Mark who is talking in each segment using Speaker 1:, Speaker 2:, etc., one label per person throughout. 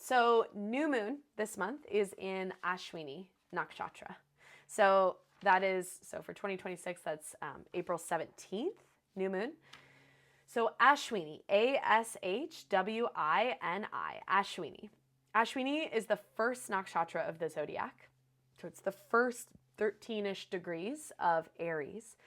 Speaker 1: So new moon this month is in Ashwini, Nakshatra. So for 2026, that's April 17th, new moon. So Ashwini, Ashwini, Ashwini. Ashwini is the first nakshatra of the zodiac. So it's the first 13-ish degrees of Aries.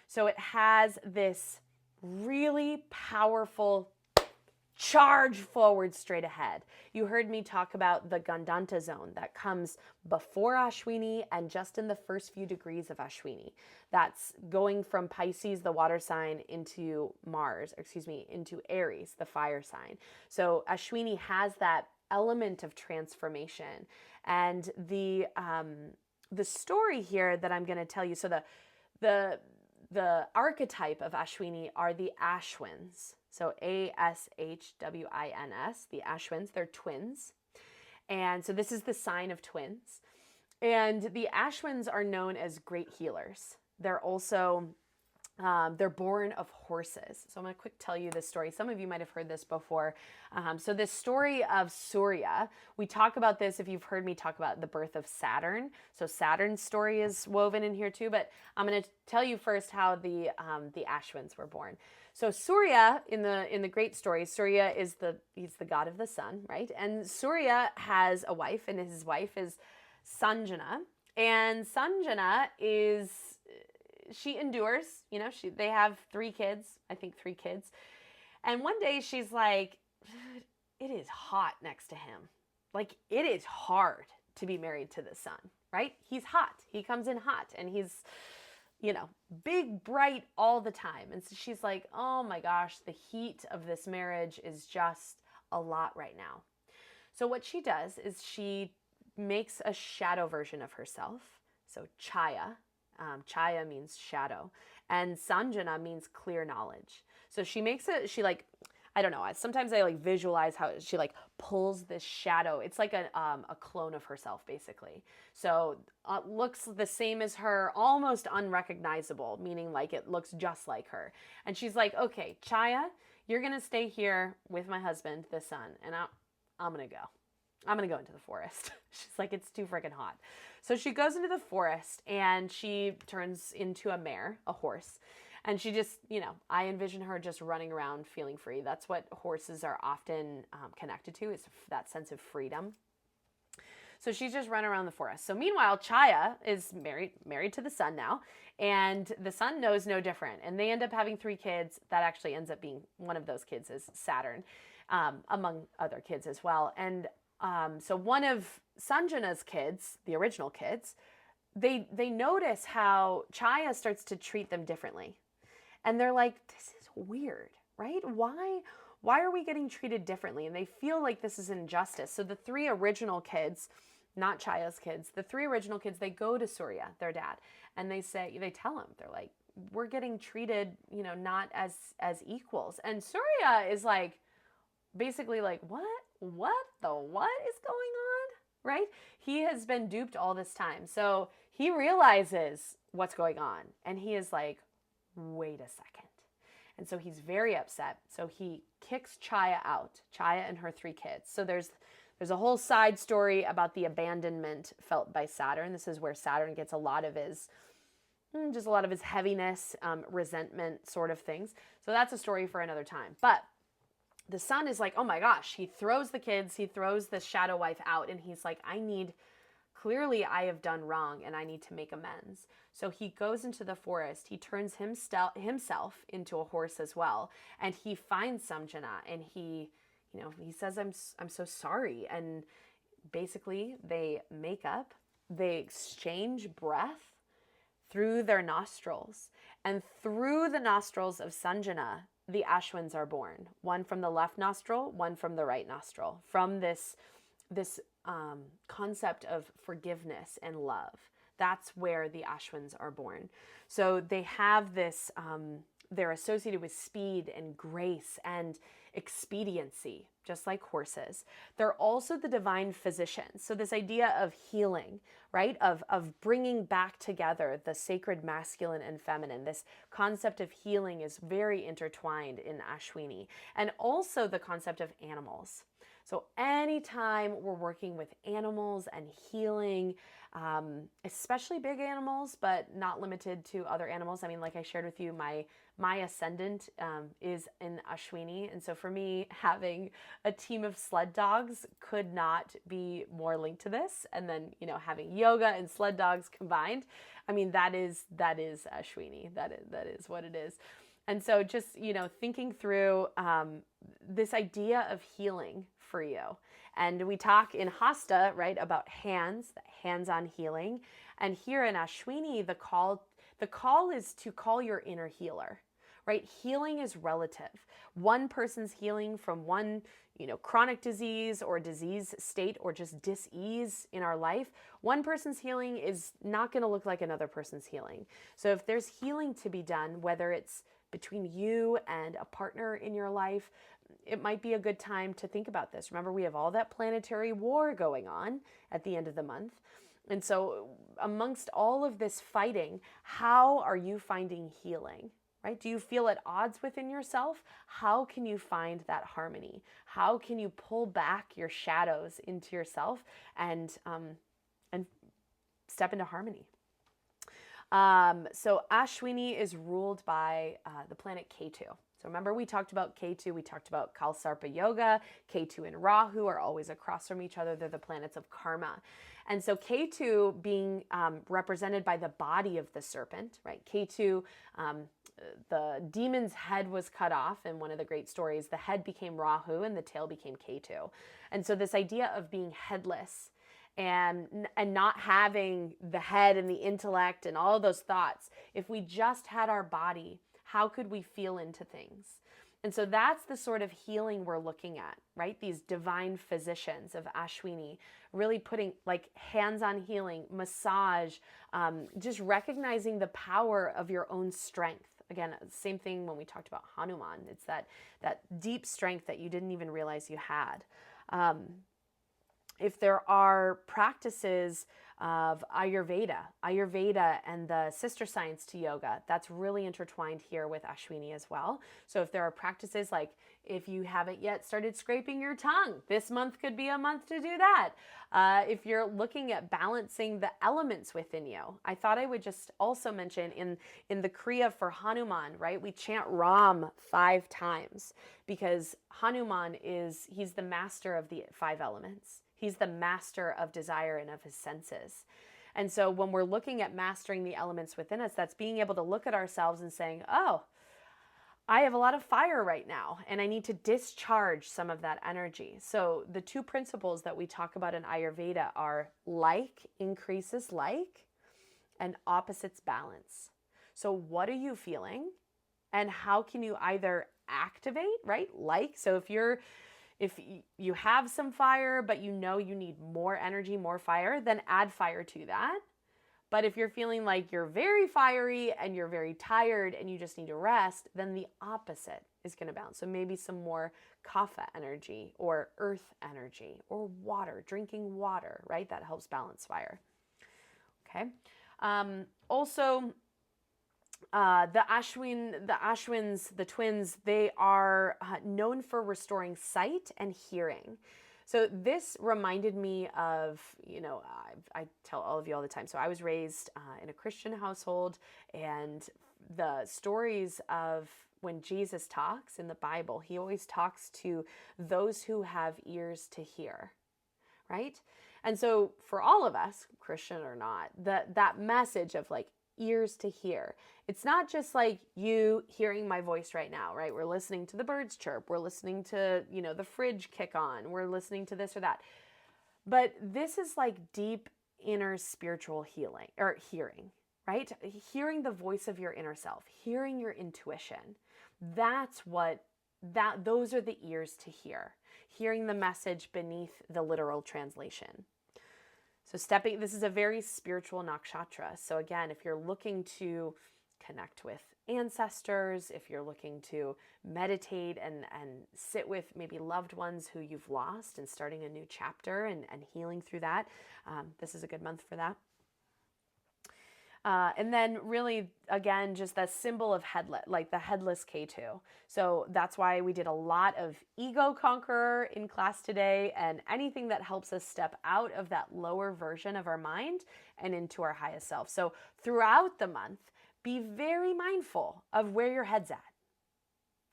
Speaker 1: So it has this really powerful charge forward straight ahead. You heard me talk about the Gandanta zone that comes before Ashwini and just in the first few degrees of Ashwini. That's going from Pisces, the water sign, into into Aries, the fire sign. So Ashwini has that element of transformation. And the story here that I'm going to tell you, so the archetype of Ashwini are the Ashwins. So Ashwins, the Ashwins, they're twins. And so this is the sign of twins. And the Ashwins are known as great healers. They're also, they're born of horses. So I'm going to quick tell you this story. Some of you might have heard this before. So this story of Surya, we talk about this if you've heard me talk about the birth of Saturn. So Saturn's story is woven in here too, but I'm going to tell you first how the Ashwins were born. So Surya, in the great story, Surya is he's the god of the sun, right? And Surya has a wife, and his wife is Sanjana. And Sanjana she endures, they have three kids. And one day she's like, it is hot next to him. Like, it is hard to be married to the sun, right? He's hot. He comes in hot, and he's, big, bright all the time. And so she's like, oh my gosh, the heat of this marriage is just a lot right now. So what she does is she makes a shadow version of herself. So Chaya. Chaya means shadow, and Sanjana means clear knowledge. So she makes I don't know, sometimes I visualize how she pulls this shadow. It's like a clone of herself, basically. So looks the same as her, almost unrecognizable, meaning it looks just like her. And she's like, okay, Chaya, you're going to stay here with my husband, the sun, and I'm going to go. I'm going to go into the forest. She's like, it's too freaking hot. So she goes into the forest and she turns into a horse. And she just, I envision her just running around feeling free. That's what horses are often connected to, is that sense of freedom. So she's just running around the forest. So meanwhile, Chaya is married to the sun now, and the sun knows no different. And they end up having 3 kids. That actually ends up being one of those kids is Saturn, among other kids as well. And so one of Sanjana's kids, the original kids, they notice how Chaya starts to treat them differently. And they're like, this is weird, right? Why are we getting treated differently? And they feel like this is injustice. So the 3 original kids, not Chaya's kids, the 3 original kids, they go to Surya, their dad, and they tell him, they're like, we're getting treated, not as equals. And Surya is basically what is going on, right? He has been duped all this time. So he realizes what's going on, and he is like, wait a second. And so he's very upset. So he kicks Chaya out, Chaya and her 3 kids. So there's a whole side story about the abandonment felt by Saturn. This is where Saturn gets a lot of his heaviness, resentment sort of things. So that's a story for another time. But the sun is like, oh my gosh, he throws the kids, he throws the shadow wife out, and he's like, clearly I have done wrong and I need to make amends. So he goes into the forest, he turns himself into a horse as well, and he finds Sanjana, and he says, I'm so sorry. And basically they make up, they exchange breath through their nostrils, and through the nostrils of Sanjana, the Ashwins are born. One from the left nostril, one from the right nostril, from this concept of forgiveness and love. That's where the Ashwins are born. So they have this, they're associated with speed and grace and expediency, just like horses. They're also the divine physicians. So this idea of healing, right? Of bringing back together the sacred masculine and feminine. This concept of healing is very intertwined in Ashwini. And also the concept of animals. So anytime we're working with animals and healing, especially big animals, but not limited to other animals. I mean, like I shared with you, my ascendant is in Ashwini. And so for me, having a team of sled dogs could not be more linked to this. And then, having yoga and sled dogs combined, I mean, that is Ashwini. That is what it is. And so just, thinking through this idea of healing for you. And we talk in Hasta, right, about hands-on healing. And here in Ashwini, the call is to call your inner healer, right? Healing is relative. One person's healing from one, chronic disease or disease state or just dis-ease in our life, one person's healing is not going to look like another person's healing. So if there's healing to be done, whether it's between you and a partner in your life, it might be a good time to think about this. Remember, we have all that planetary war going on at the end of the month. And so amongst all of this fighting, how are you finding healing, right? Do you feel at odds within yourself? How can you find that harmony? How can you pull back your shadows into yourself and step into harmony? So Ashwini is ruled by the planet Ketu. So remember, we talked about Ketu, we talked about Kalsarpa Yoga. Ketu and Rahu are always across from each other. They're the planets of karma. And so Ketu being represented by the body of the serpent, right? Ketu, the demon's head was cut off in one of the great stories. The head became Rahu and the tail became Ketu. And so this idea of being headless and not having the head and the intellect and all of those thoughts, if we just had our body, how could we feel into things? And so that's the sort of healing we're looking at, right? These divine physicians of Ashwini, really putting like hands-on healing, massage, just recognizing the power of your own strength. Again, same thing when we talked about Hanuman. It's that deep strength that you didn't even realize you had. If there are practices of Ayurveda and the sister science to yoga, that's really intertwined here with Ashwini as well. So if there are practices like if you haven't yet started scraping your tongue, this month could be a month to do that. If you're looking at balancing the elements within you, I thought I would just also mention in the Kriya for Hanuman, right? We chant Ram 5 times because Hanuman he's the master of the 5 elements. He's the master of desire and of his senses. And so when we're looking at mastering the elements within us, that's being able to look at ourselves and saying, oh, I have a lot of fire right now, and I need to discharge some of that energy. So the 2 principles that we talk about in Ayurveda are like increases like, and opposites balance. So what are you feeling? And how can you either activate, right? Like, so if you have some fire, but you know you need more energy, more fire, then add fire to that. But if you're feeling like you're very fiery and you're very tired and you just need to rest, then the opposite is going to balance. So maybe some more kapha energy or earth energy or water, drinking water, right? That helps balance fire. Okay. Also, the Ashwins, the twins, they are known for restoring sight and hearing. So this reminded me of, I tell all of you all the time. So I was raised in a Christian household, and the stories of when Jesus talks in the Bible, he always talks to those who have ears to hear, right? And so for all of us, Christian or not, that message of like ears to hear, it's not just like you hearing my voice right now, right? We're listening to the birds chirp, we're listening to, the fridge kick on, we're listening to this or that. But this is like deep inner spiritual healing or hearing, right? Hearing the voice of your inner self, hearing your intuition. Those are the ears to hear, hearing the message beneath the literal translation. So this is a very spiritual nakshatra. So again, if you're looking to connect with ancestors, if you're looking to meditate and sit with maybe loved ones who you've lost and starting a new chapter and healing through that, this is a good month for that. And then really, again, just that symbol of headlet, like the headless K2. So that's why we did a lot of ego conqueror in class today, and anything that helps us step out of that lower version of our mind and into our highest self. So throughout the month, be very mindful of where your head's at.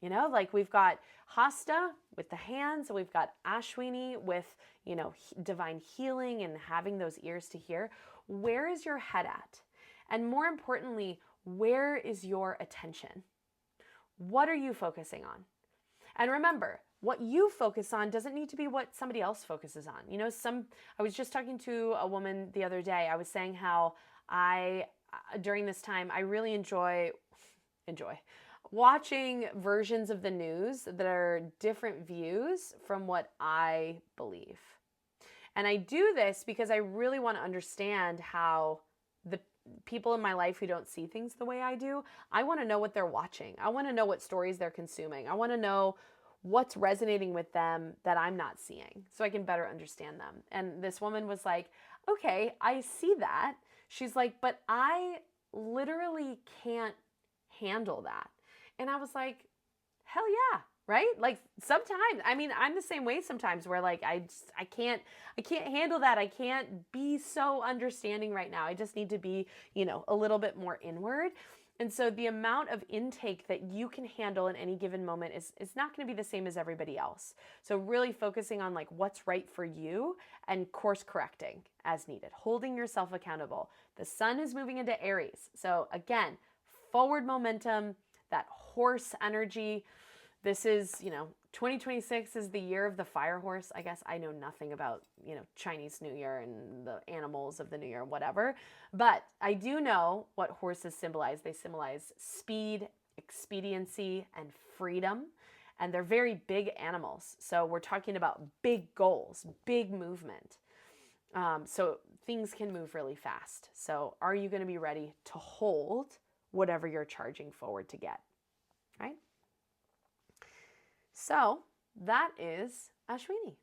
Speaker 1: You know, like we've got Hasta with the hands, we've got Ashwini with, you know, divine healing and having those ears to hear. Where is your head at? And more importantly, where is your attention? What are you focusing on? And remember, what you focus on doesn't need to be what somebody else focuses on. You know, I was just talking to a woman the other day. I was saying how during this time, I really enjoy watching versions of the news that are different views from what I believe. And I do this because I really want to understand how the people in my life who don't see things the way I do, I want to know what they're watching. I want to know what stories they're consuming. I want to know what's resonating with them that I'm not seeing so I can better understand them. And this woman was like, okay, I see that. She's like, but I literally can't handle that. And I was like, hell yeah, right? Like sometimes, I mean, I'm the same way sometimes where like I can't handle that. I can't be so understanding right now. I just need to be, you know, a little bit more inward. And so the amount of intake that you can handle in any given moment is not going to be the same as everybody else. So really focusing on like what's right for you and course correcting as needed, holding yourself accountable. The sun is moving into Aries. So again, forward momentum, that horse energy. This is, you know, 2026 is the year of the fire horse. I guess I know nothing about, you know, Chinese New Year and the animals of the New Year, whatever. But I do know what horses symbolize. They symbolize speed, expediency, and freedom. And they're very big animals. So we're talking about big goals, big movement. So things can move really fast. So are you going to be ready to hold whatever you're charging forward to get, right? So that is Ashwini.